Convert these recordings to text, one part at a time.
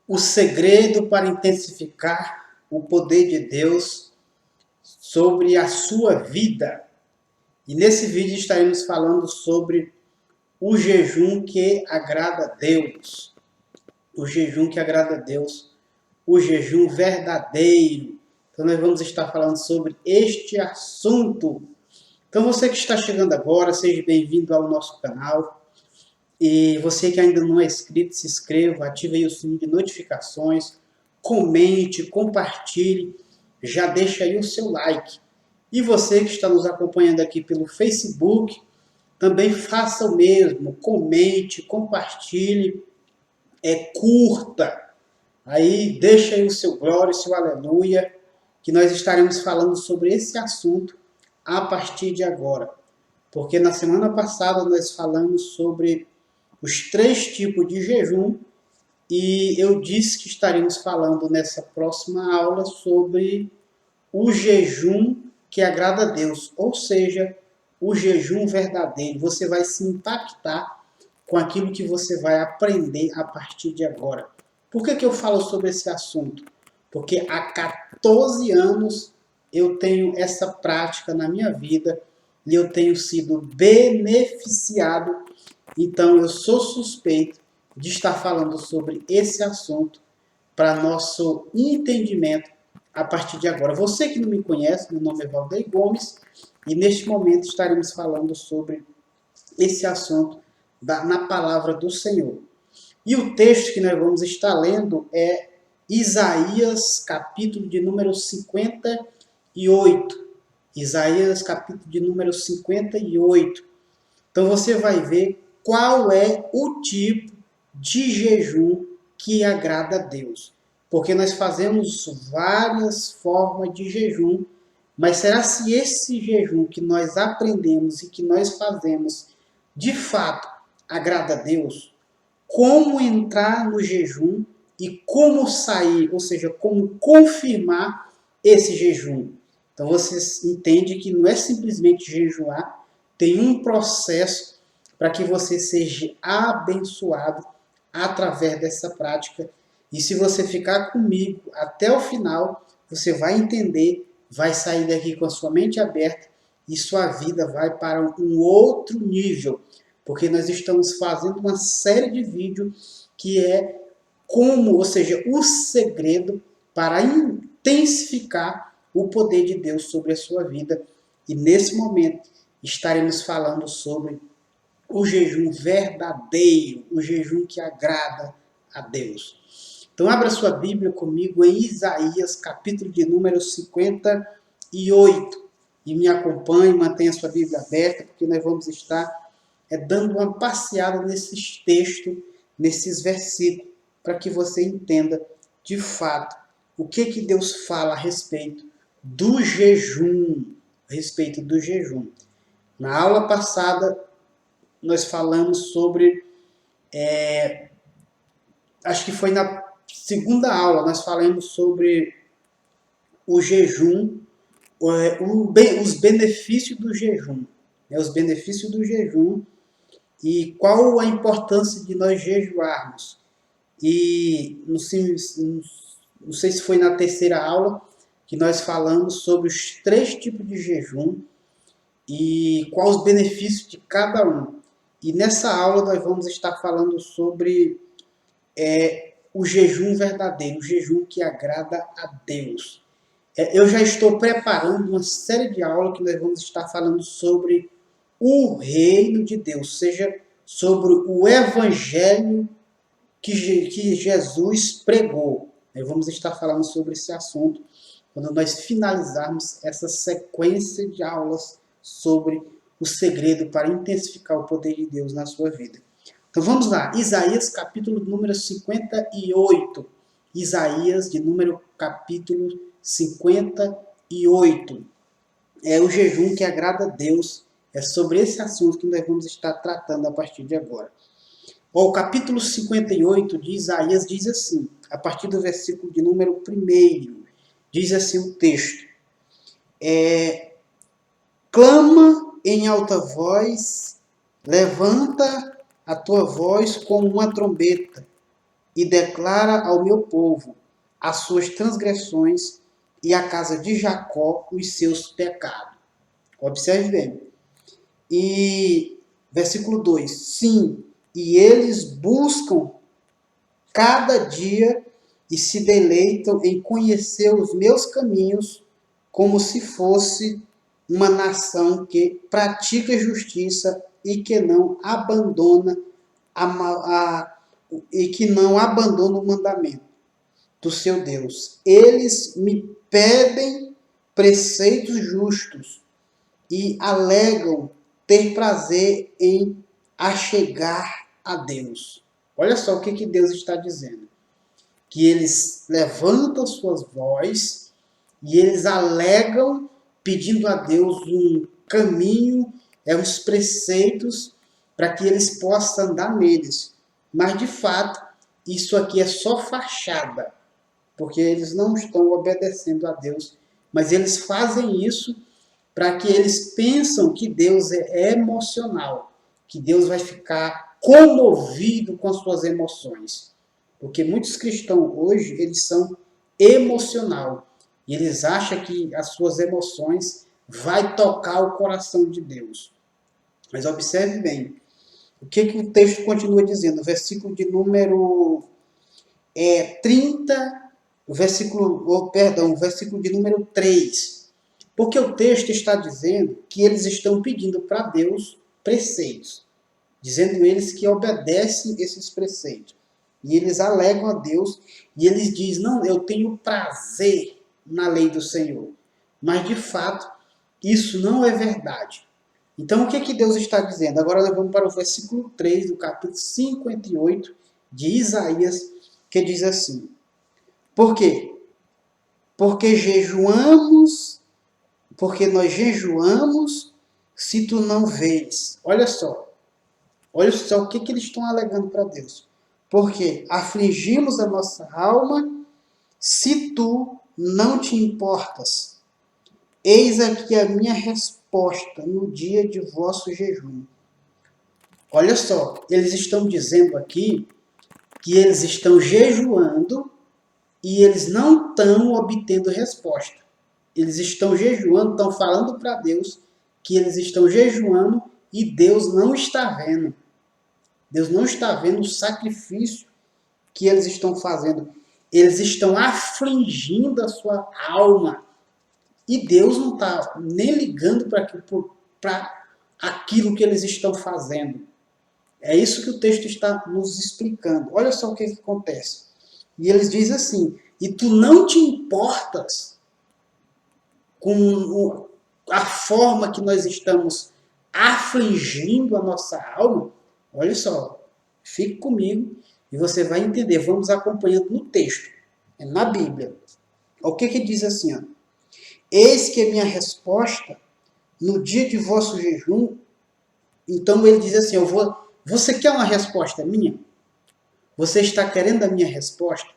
O segredo para intensificar o poder de Deus sobre a sua vida. E nesse vídeo estaremos falando sobre o jejum que agrada a Deus. O jejum que agrada a Deus. O jejum verdadeiro. Então nós vamos estar falando sobre este assunto. Então você que está chegando agora, seja bem-vindo ao nosso canal. E você que ainda não é inscrito, se inscreva, ative aí o sininho de notificações, comente, compartilhe, já deixa aí o seu like. E você que está nos acompanhando aqui pelo Facebook, também faça o mesmo, comente, compartilhe, curta. Aí deixa aí o seu glória, o seu aleluia, que nós estaremos falando sobre esse assunto a partir de agora. Porque na semana passada nós falamos sobre os 3 tipos de jejum e eu disse que estaremos falando nessa próxima aula sobre o jejum que agrada a Deus, ou seja, o jejum verdadeiro. Você vai se impactar com aquilo que você vai aprender a partir de agora. Por que eu falo sobre esse assunto? Porque há 14 anos eu tenho essa prática na minha vida e eu tenho sido beneficiado. Então eu sou suspeito de estar falando sobre esse assunto para nosso entendimento a partir de agora. Você que não me conhece, meu nome é Valdeir Gomes e neste momento estaremos falando sobre esse assunto na palavra do Senhor. E o texto que nós vamos estar lendo é Isaías, capítulo de número 58. Isaías, capítulo de número 58. Então você vai ver qual é o tipo de jejum que agrada a Deus. Porque nós fazemos várias formas de jejum, mas será se esse jejum que nós aprendemos e que nós fazemos, de fato, agrada a Deus? Como entrar no jejum e como sair, ou seja, como confirmar esse jejum. Então você entende que não é simplesmente jejuar, tem um processo para que você seja abençoado através dessa prática. E se você ficar comigo até o final, você vai entender, vai sair daqui com a sua mente aberta e sua vida vai para um outro nível. Porque nós estamos fazendo uma série de vídeos que é como, ou seja, o segredo para intensificar o poder de Deus sobre a sua vida. E nesse momento estaremos falando sobre o jejum verdadeiro, o jejum que agrada a Deus. Então abra sua Bíblia comigo em Isaías, capítulo de número 58. E me acompanhe, mantenha sua Bíblia aberta, porque nós vamos estar dando uma passeada nesses textos, nesses versículos, para que você entenda de fato o que Deus fala a respeito do jejum. A respeito do jejum. Na aula passada, nós falamos sobre, acho que foi na segunda aula, nós falamos sobre o jejum, os benefícios do jejum. Os benefícios do jejum e qual a importância de nós jejuarmos. E não sei se foi na terceira aula que nós falamos sobre os 3 tipos de jejum e quais os benefícios de cada um. E nessa aula nós vamos estar falando sobre o jejum verdadeiro, o jejum que agrada a Deus. Eu já estou preparando uma série de aulas que nós vamos estar falando sobre o reino de Deus, seja sobre o evangelho que Jesus pregou. Vamos estar falando sobre esse assunto quando nós finalizarmos essa sequência de aulas sobre o segredo para intensificar o poder de Deus na sua vida. Então vamos lá, Isaías capítulo número 58. Isaías de número capítulo 58. É o jejum que agrada a Deus. É sobre esse assunto que nós vamos estar tratando a partir de agora. O capítulo 58 de Isaías diz assim, a partir do versículo de número 1, diz assim o texto. Clama em alta voz, levanta a tua voz como uma trombeta, e declara ao meu povo as suas transgressões e à casa de Jacó os seus pecados. Observe bem. E versículo 2: sim, e eles buscam cada dia e se deleitam em conhecer os meus caminhos, como se fosse uma nação que pratica justiça e que não abandona o mandamento do seu Deus. Eles me pedem preceitos justos e alegam ter prazer em achegar a Deus. Olha só o que Deus está dizendo. Que eles levantam suas vozes e eles alegam pedindo a Deus um caminho, uns preceitos para que eles possam andar neles. Mas de fato, isso aqui é só fachada, porque eles não estão obedecendo a Deus, mas eles fazem isso para que eles pensam que Deus é emocional, que Deus vai ficar comovido com as suas emoções. Porque muitos cristãos hoje, eles são emocional. E eles acham que as suas emoções vai tocar o coração de Deus. Mas observe bem, o que o texto continua dizendo? Versículo de número 30, versículo de número 3. Porque o texto está dizendo que eles estão pedindo para Deus preceitos, dizendo eles que obedecem esses preceitos. E eles alegam a Deus e eles dizem, não, eu tenho prazer na lei do Senhor. Mas de fato, isso não é verdade. Então o que Deus está dizendo? Agora nós vamos para o versículo 3 do capítulo 58 de Isaías, que diz assim: por quê? Porque nós jejuamos se tu não vês. Olha só o que eles estão alegando para Deus. Porque afligimos a nossa alma se tu não te importas. Eis aqui a minha resposta no dia de vosso jejum. Olha só, eles estão dizendo aqui que eles estão jejuando e eles não estão obtendo resposta. Eles estão jejuando, estão falando para Deus que eles estão jejuando e Deus não está vendo. Deus não está vendo o sacrifício que eles estão fazendo. Eles estão afligindo a sua alma. E Deus não está nem ligando para aquilo que eles estão fazendo. É isso que o texto está nos explicando. Olha só o que acontece. E eles dizem assim: e tu não te importas com a forma que nós estamos afligindo a nossa alma? Olha só, fique comigo e você vai entender. Vamos acompanhando no texto, na Bíblia. O que diz assim, ó: eis que a minha resposta no dia de vosso jejum. Então ele diz assim: você quer uma resposta minha? Você está querendo a minha resposta?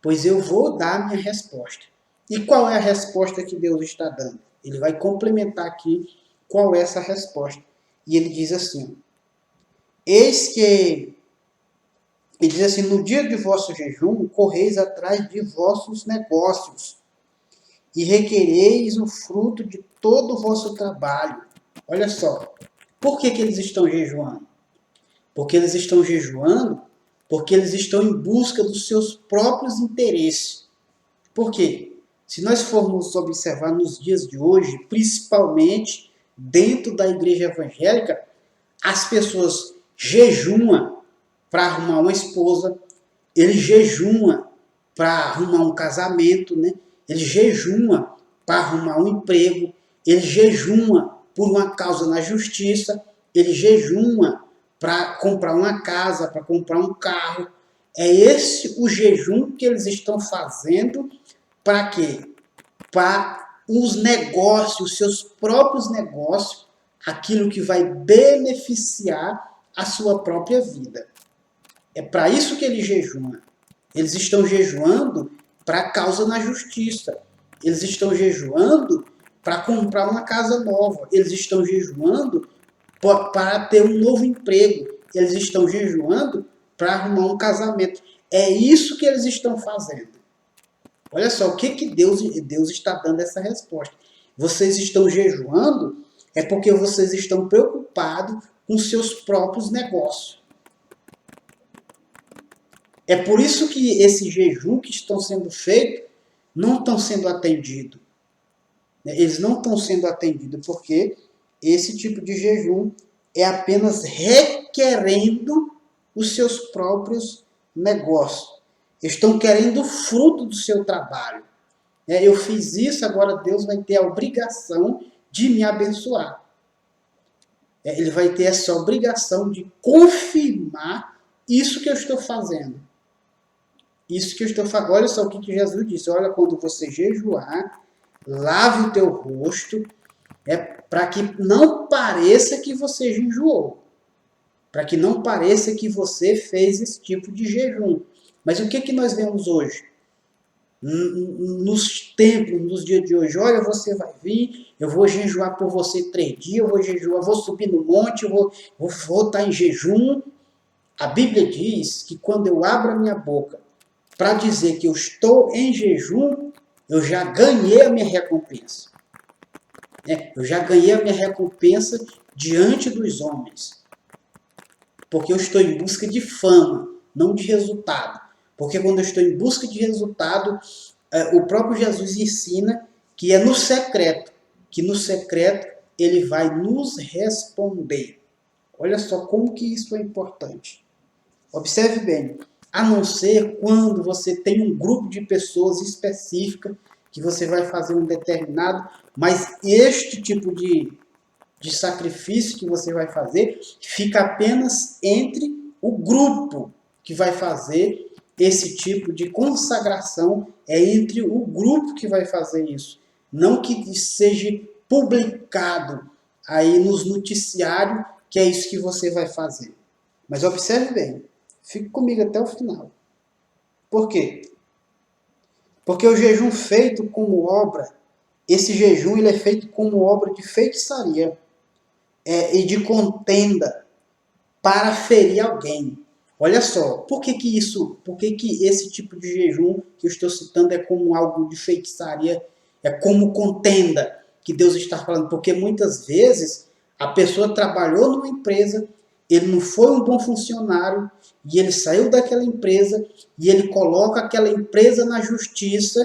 Pois eu vou dar a minha resposta. E qual é a resposta que Deus está dando? Ele vai complementar aqui qual é essa resposta. E ele diz assim: eis que... Ele diz assim: no dia de vosso jejum, correis atrás de vossos negócios e requereis o fruto de todo o vosso trabalho. Olha só, por que eles estão jejuando? Porque eles estão jejuando porque eles estão em busca dos seus próprios interesses. Por quê? Se nós formos observar nos dias de hoje, principalmente dentro da igreja evangélica, as pessoas jejuam para arrumar uma esposa, eles jejuam para arrumar um casamento, né? Eles jejuam para arrumar um emprego, eles jejuam por uma causa na justiça, eles jejuam para comprar uma casa, para comprar um carro. É esse o jejum que eles estão fazendo para quê? Para os negócios, os seus próprios negócios, aquilo que vai beneficiar a sua própria vida. É para isso que eles jejuam. Eles estão jejuando para a causa na justiça. Eles estão jejuando para comprar uma casa nova. Eles estão jejuando para ter um novo emprego. Eles estão jejuando para arrumar um casamento. É isso que eles estão fazendo. Olha só, o que Deus está dando essa resposta. Vocês estão jejuando é porque vocês estão preocupados com seus próprios negócios. É por isso que esse jejum que estão sendo feito não estão sendo atendidos. Eles não estão sendo atendidos porque esse tipo de jejum é apenas requerendo os seus próprios negócios. Estão querendo o fruto do seu trabalho. Eu fiz isso, agora Deus vai ter a obrigação de me abençoar. Ele vai ter essa obrigação de confirmar isso que eu estou fazendo. Isso que eu estou fazendo. Olha só o que Jesus disse. Olha, quando você jejuar, lave o teu rosto, para que não pareça que você jejuou. Para que não pareça que você fez esse tipo de jejum. Mas o que nós vemos hoje? Nos templos, nos dias de hoje, olha, você vai vir, eu vou jejuar por você 3 dias, eu vou jejuar, vou subir no monte, eu vou estar em jejum. A Bíblia diz que quando eu abro a minha boca para dizer que eu estou em jejum, eu já ganhei a minha recompensa. Eu já ganhei a minha recompensa diante dos homens. Porque eu estou em busca de fama, não de resultado. Porque quando eu estou em busca de resultado, o próprio Jesus ensina que é no secreto. Que no secreto ele vai nos responder. Olha só como que isso é importante. Observe bem. A não ser quando você tem um grupo de pessoas específica que você vai fazer um determinado, mas este tipo de sacrifício que você vai fazer fica apenas entre o grupo que vai fazer esse tipo de consagração, é entre o grupo que vai fazer isso. Não que seja publicado aí nos noticiários que é isso que você vai fazer. Mas observe bem, fique comigo até o final. Por quê? Porque o jejum feito como obra, esse jejum ele é feito como obra de feitiçaria e de contenda para ferir alguém. Olha só, por que esse tipo de jejum que eu estou citando é como algo de feitiçaria, é como contenda que Deus está falando? Porque muitas vezes a pessoa trabalhou numa empresa, ele não foi um bom funcionário, e ele saiu daquela empresa, e ele coloca aquela empresa na justiça,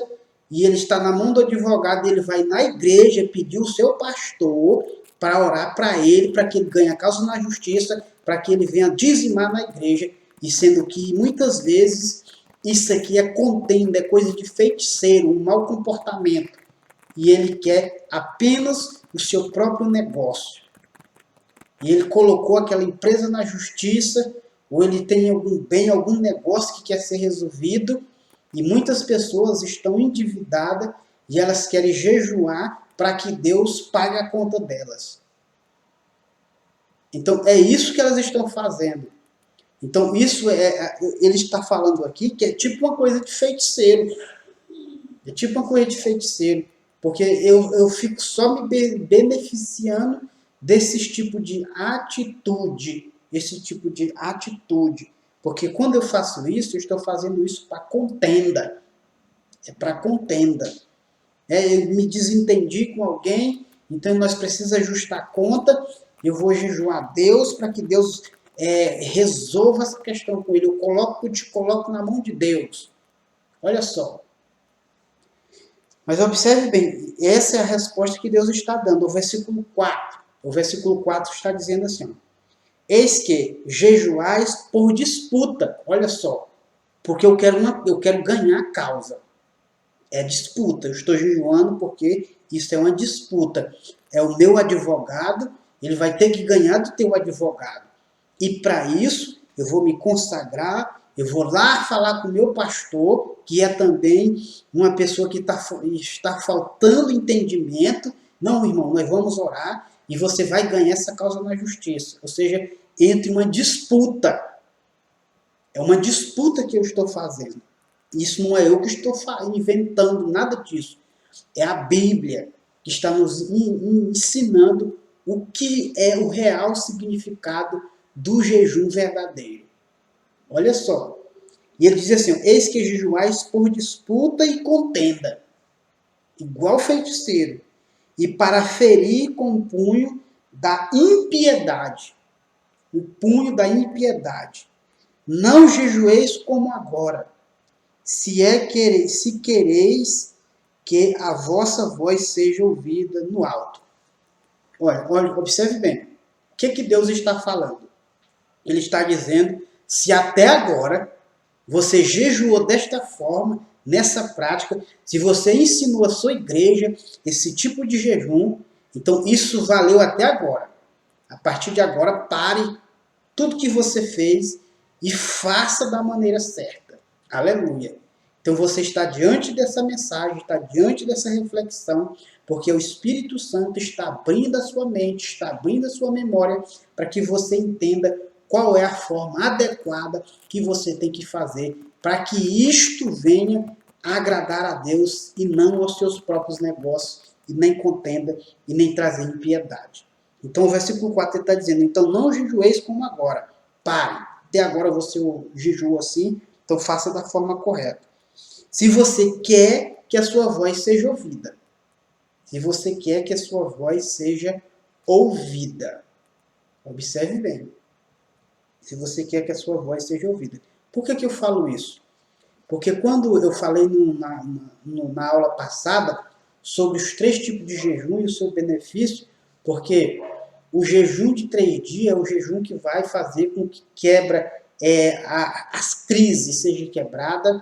e ele está na mão do advogado, e ele vai na igreja pedir o seu pastor para orar para ele, para que ele ganhe a causa na justiça, para que ele venha dizimar na igreja, e sendo que muitas vezes isso aqui é contenda, é coisa de feiticeiro, um mau comportamento, e ele quer apenas o seu próprio negócio. E ele colocou aquela empresa na justiça, ou ele tem algum bem, algum negócio que quer ser resolvido, e muitas pessoas estão endividadas e elas querem jejuar para que Deus pague a conta delas. Então, é isso que elas estão fazendo. Então, ele está falando aqui que é tipo uma coisa de feiticeiro. É tipo uma coisa de feiticeiro. Porque eu fico só me beneficiando desse tipo de atitude. Esse tipo de atitude. Porque quando eu faço isso, eu estou fazendo isso para contenda. É para contenda. Eu me desentendi com alguém, então nós precisamos ajustar a conta. Eu vou jejuar a Deus para que Deus resolva essa questão com ele. Eu te coloco na mão de Deus. Olha só. Mas observe bem, essa é a resposta que Deus está dando. O versículo 4. O versículo 4 está dizendo assim: eis que jejuais por disputa. Olha só. Porque eu quero ganhar a causa. É disputa. Eu estou jejuando porque isso é uma disputa. É o meu advogado, ele vai ter que ganhar do teu advogado. E para isso, eu vou me consagrar, eu vou lá falar com o meu pastor, que é também uma pessoa que está faltando entendimento. Não, irmão, nós vamos orar e você vai ganhar essa causa na justiça. Ou seja, entre uma disputa. É uma disputa que eu estou fazendo. Isso não é eu que estou inventando nada disso. É a Bíblia que está nos ensinando o que é o real significado do jejum verdadeiro. Olha só. E ele diz assim, eis que jejuais por disputa e contenda, igual feiticeiro, e para ferir com o punho da impiedade. O punho da impiedade. Não jejueis como agora, se quereis que a vossa voz seja ouvida no alto. Olha, observe bem. O que Deus está falando? Ele está dizendo, se até agora você jejuou desta forma, nessa prática, se você ensinou a sua igreja esse tipo de jejum, então isso valeu até agora. A partir de agora, pare tudo que você fez e faça da maneira certa. Aleluia. Então você está diante dessa mensagem, está diante dessa reflexão, porque o Espírito Santo está abrindo a sua mente, está abrindo a sua memória, para que você entenda qual é a forma adequada que você tem que fazer para que isto venha a agradar a Deus e não aos seus próprios negócios, e nem contenda, e nem trazer impiedade. Então o versículo 4 está dizendo, então não jejueis como agora, pare. Até agora você jejuou assim, então faça da forma correta. Se você quer que a sua voz seja ouvida. Se você quer que a sua voz seja ouvida. Observe bem. Se você quer que a sua voz seja ouvida. Por que eu falo isso? Porque quando eu falei na aula passada sobre os 3 tipos de jejum e o seu benefício, porque o jejum de 3 dias é o jejum que vai fazer com que quebra as crises sejam quebradas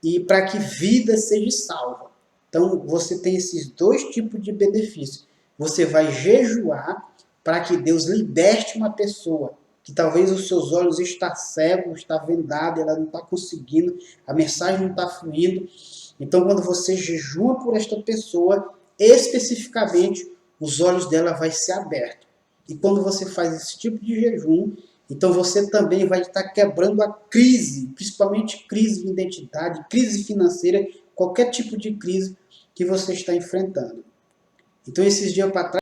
e para que vida seja salva. Então, você tem esses 2 tipos de benefício. Você vai jejuar para que Deus liberte uma pessoa que talvez os seus olhos estão cegos, está vendado, ela não está conseguindo, a mensagem não está fluindo. Então, quando você jejua por esta pessoa, especificamente, os olhos dela vai ser abertos. E quando você faz esse tipo de jejum, então você também vai estar quebrando a crise, principalmente crise de identidade, crise financeira, qualquer tipo de crise que você está enfrentando. Então, esses dias para trás,